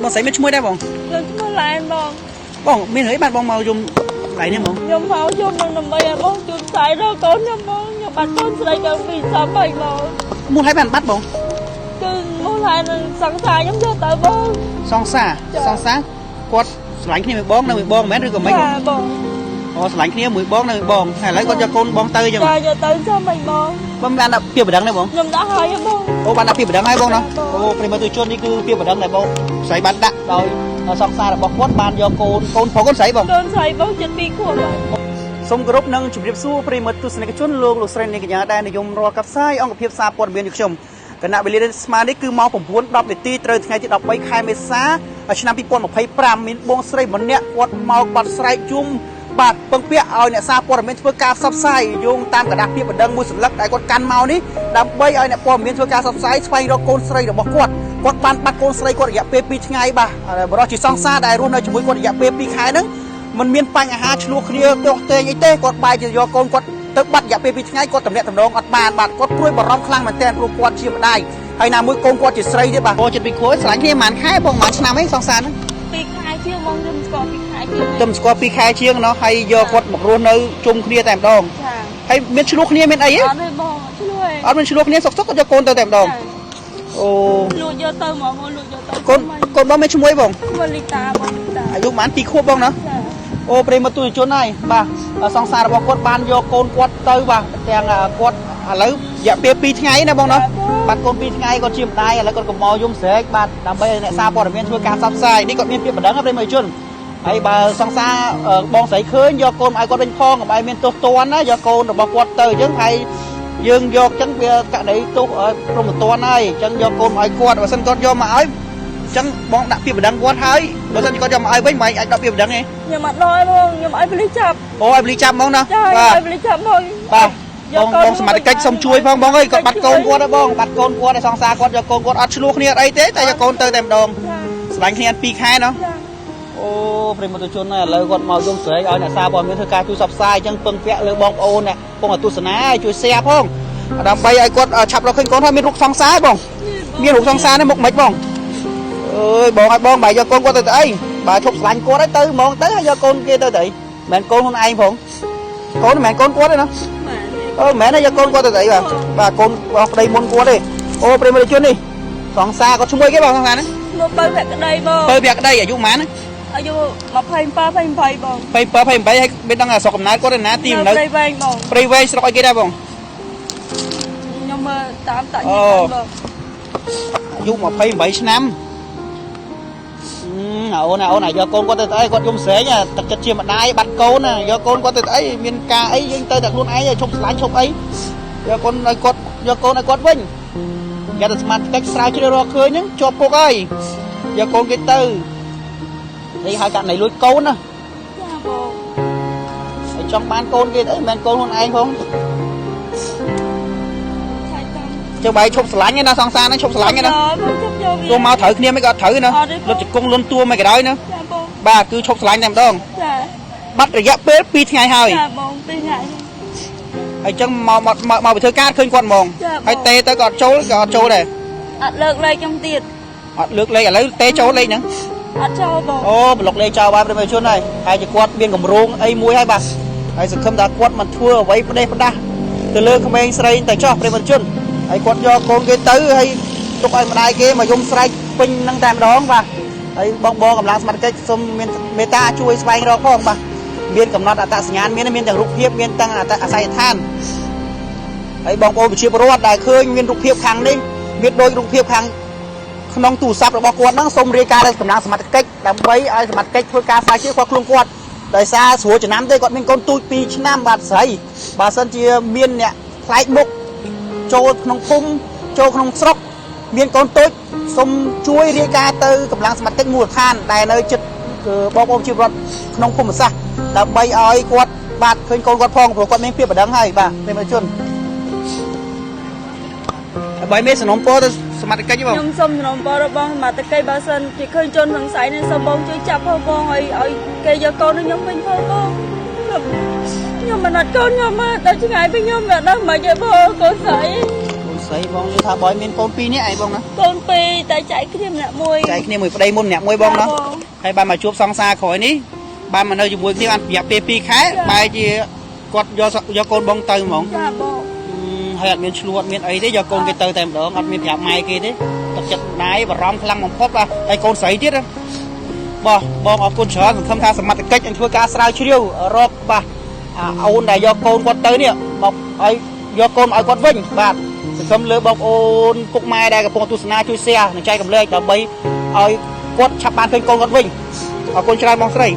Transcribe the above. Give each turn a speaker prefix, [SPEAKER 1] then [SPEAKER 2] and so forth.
[SPEAKER 1] បងស្រីមានឈ្មោះដែរបង
[SPEAKER 2] ខ្ញុំឈ្មោះឡែន
[SPEAKER 1] បងមានអីបានបងមកយំឡៃនេះបង
[SPEAKER 2] ខ្ញុំមកយំនឹងដើម្បីឲ្យបងជួយផ្សាយដល់កូនខ្ញុំបងខ្ញុំបាត់កូនស្រីកាលពី3មក
[SPEAKER 1] មូលហើយបានបាត់បង
[SPEAKER 2] គឺមូលហើយនឹងសង្សារខ្ញុំយកទៅបង
[SPEAKER 1] សង្សារគាត់ស្រឡាញ់គ្នាមួយបងនៅមួយបងមែនឬក៏មិន
[SPEAKER 2] បង
[SPEAKER 1] អូស្រឡាញ់គ្នាមួយបងនៅមួយបងហើយឥឡូវគាត់យកកូនបងទៅអញ្ចឹង
[SPEAKER 2] ចាយកទៅចាំមិនបង
[SPEAKER 1] បានដាក់ពាក្យបណ្ដឹងដែរបង
[SPEAKER 2] ខ្ញុំដាក់ហើយបង
[SPEAKER 1] អូបានដាក់ពាក្យបណ្ដឹងហើយបងណាអូប្រិមត្តជននេះគឺពាក្យបណ្ដឹងដែរបងស្រីបានដាក់ដោយសង្សាររបស់គាត់បានយកកូនប្រុសកូនស្រីបង
[SPEAKER 2] កូនស្រីបងចិត្ត2ខួបហើយ
[SPEAKER 1] សូមគោរពនិងជម្រាបសួរប្រិមត្តទស្សនិកជនលោកស្រីនាងកញ្ញាដែលនិយមរាល់កាប់ផ្សាយអង្គភាពសារព័ត៌មានខ្ញុំគណៈវេលាស្មើនេះគឺម៉ោង 9:10 នាទីត្រូវថ្ងៃទី13ខែមេសាឆ្នាំ2025មានបងស្រីម្នាក់គាត់មកបាត់ស្រែកជុំបាទពឹងពាក់ឲ្យអ្នកសារព័ត៌មានធ្វើការផ្សព្វផ្សាយយោងតាមกระดาษពាក្យបណ្ដឹងមួយសន្លឹកដែលគាត់កាន់មកនេះដើម្បីឲ្យអ្នកព័ត៌មានធ្វើការផ្សព្វផ្សាយស្វែងរកកូនស្រីរបស់គាត់បានបាត់កូនស្រីគាត់រយៈពេល2ថ្ងៃបាទបរិសុទ្ធជាសង្សារដែលរស់នៅជាមួយគាត់រយៈពេល2ខែហ្នឹងมันមានបញ្ហាឆ្លោះគ្នាទាស់ទែងអីទេគាត់បែរជាយកកូនគាត់ទៅបាត់រយៈពេល2ថ្ងៃគាត់តំណែងតំណងអត់បានបាទគាត់ព្រួយបារម្ភខ្លាំងមែនទែនព្រោះគាត់ជាម្ដាយហើយណាមួយកូនគាត់ជាស្រីទៀតបាទចិត្តពីគួរស្រឡាញ់គ្នាប្រហែលខែបងប្រហែលឆ្នាំអីសង្សារហ្នឹង
[SPEAKER 2] 2ខែជាងបងខ្ញុំស្គាល់2ខែជាង
[SPEAKER 1] ខ្ញុំស្គាល់2ខែជាងណោះហើយយកគាត់មករស់នៅជុំគ្នាតែម្ដង
[SPEAKER 2] ចា
[SPEAKER 1] ហើយមានឆ្លោះគ្នាមានអីទេ
[SPEAKER 2] អត់ទេបងឆ្លោះ
[SPEAKER 1] អត់មានឆ្លោះគ្នាសុកគាត់យកកូនទៅតែម្ដងអូ
[SPEAKER 2] លួចយកទៅមកលួចយកទៅ
[SPEAKER 1] កូនបងមានឈ្មោះអីបង
[SPEAKER 2] ឈ្មោះលីតាបងលីតា
[SPEAKER 1] អាយុប្រហែល2ខួបបងណា
[SPEAKER 2] ចា
[SPEAKER 1] អូប្រិមត្តទូជនហើយបាទសង្សាររបស់គាត់បានយកកូនគាត់ទៅបាទទាំងគាត់ឥឡូវរយៈពេល2ថ្ងៃណាបងណាបាត់កូន2ថ្ងៃគាត់ជាម្ដាយឥឡូវគាត់កំមកយំស្រែកបាទដើម្បីឲ្យអ្នកសារព័ត៌មានធ្វើការផ្សព្វផ្សាយនេះគាត់មានពាក្យបណ្ដឹងប្រិមត្តជនហើយបើសង្សារបងស្រីឃើញយកកូនឲ្យគាត់វិញផងកុំឲ្យមានទោសទណ្ឌណាយកកូនរបស់គាត់ទៅអញ្ចឹងហើយយើងយកអញ្ចឹងវាកណីទោសព្រមទណ្ឌហើយអញ្ចឹងយកកូនឲ្យគាត់បើសិនគាត់យកមកឲ្យចឹងបងដាក់ពាក្យបណ្ដឹងគាត់ហើយបើមិនគាត់យកមកឲ្យវិញមិនអាចដាក់ពាក្យបណ្ដឹងទេ
[SPEAKER 2] ខ្ញុំអត់ដល់បងខ្ញុំឲ្យប៉ូលីសចាប់
[SPEAKER 1] អូឲ្យប៉ូលីសចាប់ហ្មងណា
[SPEAKER 2] បាទឲ្យប៉ូលីសចាប់ហ្មង
[SPEAKER 1] បាទបងសមត្ថកិច្ចសុំជួយផងបងអើយគាត់បាត់កូនគាត់ហើយបងបាត់កូនគាត់ឲ្យសង្សារគាត់យកកូនគាត់អត់ឆ្លោះគ្នាអីទេតែយកកូនទៅតែម្ដងស្បាញ់គ្នា2ខែណោះអូប្រិមត្តជនឥឡូវគាត់មកយំស្រែកឲ្យអ្នកសារព័ត៌មានធ្វើការជួយផ្សព្វផ្សាយអញ្ចឹងពឹងពាក់លើបងប្អូនអ្នកពងទស្សនាជួយ share ផងដើម្បីឲ្យគាត់ឆាប់រកឃើញកូនហើយមានរូបសង្សារបងមានរូបសង្សារនេះមុខមិនបងអើយបងឲ្យបងបាយយកកូនគាត់ទៅអីបើឈប់ស្រឡាញ់គាត់ហើយទៅហ្មងទៅយកកូនគេទៅអីមិនមែនកូនខ្លួនឯងផងកូនមិនមែនកូនគាត់ទេណាមិនមែនយកកូនគាត់ទៅអីបាទកូនរបស់ប្តីមុនគាត់ទេអូប្រិមត្តជននេះសង្សារគាត់ឈ្មោះគេបងសង្សារហ្នឹង
[SPEAKER 2] មកបើភក្តីបង
[SPEAKER 1] បើភក្តីអាយុប៉ុន្មាន
[SPEAKER 2] អាយុ27 28បង
[SPEAKER 1] 27 28ហើយមានដឹងស្រុកកំណើតគាត់ណាទីនៅ
[SPEAKER 2] ព្រៃវែងបង
[SPEAKER 1] ព្រៃវែងស្រុកអីគេដែរបង
[SPEAKER 2] ខ្ញុំមើលតាមតាក់យីបង
[SPEAKER 1] អាយុ28ឆ្នាំអូនយកកូនគាត់ទៅអីគាត់យំស្រែងទឹកចិត្តជាម្ដាយបាត់កូនយកកូនគាត់ទៅអីមានការអីយើងទៅតែខ្លួនឯងឈប់ស្រឡាញ់ឈប់អីយកកូនឲ្យគាត់យកកូនឲ្យគាត់វិញគេតែស្មាតកិច្ចស្រាវជ្រាវរកឃើញហ្នឹងជាប់គុកហើយយកកូនគេទៅនេះហៅកាត់ណៃលួចកូនណា
[SPEAKER 2] ចាបង
[SPEAKER 1] ហើយចង់បានកូនគេអីមិនមែនកូនខ្លួនឯងផងចុះបាយឈប់ស្រឡាញ់ណាសង្សារហ្នឹងឈប់ស្រឡាញ់ណាចូលមកត្រូវគ្នាមិនក៏អត់ត្រូវណាលុតជង្គង់លុនតួមិនក៏ដោយណាបាទគឺឈប់ស្រឡាញ់តែម្ដង
[SPEAKER 2] ចា
[SPEAKER 1] បាត់រយៈពេល2ថ្ងៃហើយ
[SPEAKER 2] ចាបង2ថ្ងៃ
[SPEAKER 1] ហើយចឹងមកទៅធ្វើការឃើញគាត់ហ្មងហើយតេទៅក៏អត់ចូលដែរ
[SPEAKER 2] អត់លើកលេខខ្ញុំទៀត
[SPEAKER 1] អត់លើកលេខឥឡូវតេចូលលេខហ្នឹង
[SPEAKER 2] អត់ចូលបង
[SPEAKER 1] អូប្លុកលេខចោលបាទប្រិមត្តជនហើយជាគាត់មានកម្រងអីមួយហើយបាទហើយសង្ឃឹមថាគាត់មិនធ្វើអ្វីផ្ដេសផ្ដាស់ទៅលើក្មេងស្រីតែចោះប្រិមត្តជនហើយគាត់យកកូនគេទៅហើយទុកឲ្យម្ដាយគេមកយំស្រែកពេញនឹងតែម្ដងបាទហើយបងកម្លាំងសមត្ថកិច្ចសូមមានមេត្តាជួយស្វែងរកផងបាទមានកំណត់អត្តសញ្ញាណមានទាំងរូបភាពមានទាំងអាស័យដ្ឋានហើយបងប្អូនប្រជាពលរដ្ឋដែលឃើញមានរូបភាពខាងនេះមានដូចរូបភាពខាងក្នុងទូរស័ព្ទរបស់គាត់ហ្នឹងសូមរាយការណ៍ដល់កម្លាំងសមត្ថកិច្ចដើម្បីឲ្យសមត្ថកិច្ចធ្វើការស្រាវជ្រាវគាត់ខ្លួនគាត់ដោយសារស្រួលចំណាំទេគាត់មានកូនទូច2ឆ្នាំបាទស្រីបើសិនជាមានអ្នកផ្លែកមុខចូលក្នុងភូមិចូលក្នុងស្រុកមានកូនតូចសូមជួយរាយការណ៍ទៅកម្លាំងសមត្ថកិច្ចមូលដ្ឋានដែលនៅជិតបងប្អូនជាពលរដ្ឋក្នុងភូមិសាស្ត្រដើម្បីឲ្យគាត់បាទឃើញកូនគាត់ផងព្រោះគាត់មានពាក្យបណ្ដឹងហើយបាទប្រិមត្តជនបាយមានសំណុំពរទៅសមត្ថកិច្ចបង
[SPEAKER 2] ខ្ញុំសូមសំណុំពររបស់សមត្ថកិច្ចបើសិនជាឃើញជនសង្ស័យនេះសូមបងជួយចាប់ផងបងឲ្យគេយកកូនខ្ញុំវិញផងបងខ្ញុំមិនអត់កូនខ្ញុំដល់ឆ្ងាយពីខ្ញុំមិនដឹងមិនទេបងកូនស្រី
[SPEAKER 1] ស្រីបងនិយាយថាបើមានកូន2នាក់អីបងណា
[SPEAKER 2] កូន2តែចែកគ្នាម្នាក់មួយ
[SPEAKER 1] ចែកគ្នាមួយប្តីមុនម្នាក់មួយបងណាហើយបានមកជួបសង្សារក្រោយនេះបានមកនៅជាមួយគ្នាបានរយៈពេល2ខែបែរជាគាត់យកកូនបងទៅហ្មង
[SPEAKER 2] ចាបង
[SPEAKER 1] ហើយអត់មានឆ្លួតអត់មានអីទេយកកូនគេទៅតែម្ដងអត់មានប្រាប់ម៉ែគេទេទឹកចិត្តណៃបារម្ភខ្លាំងបំផុតបាទហើយកូនស្រីទៀតបងអរគុណច្រើនសង្ឃឹមថាសមត្ថកិច្ចនឹងធ្វើការស្រាវជ្រាវរកបាទអូនដែលយកកូនគាត់ទៅនេះមកឲ្យយកកូនឲ្យគាត់វិញបាទសង្ឃឹមលើបងប្អូនពុកម៉ែដែលកំពុងទស្សនាជួយ share និងចែករំលែកដើម្បីឲ្យគាត់ឆាប់បានឃើញកូនគាត់វិញអរគុណច្រើនបងស្រី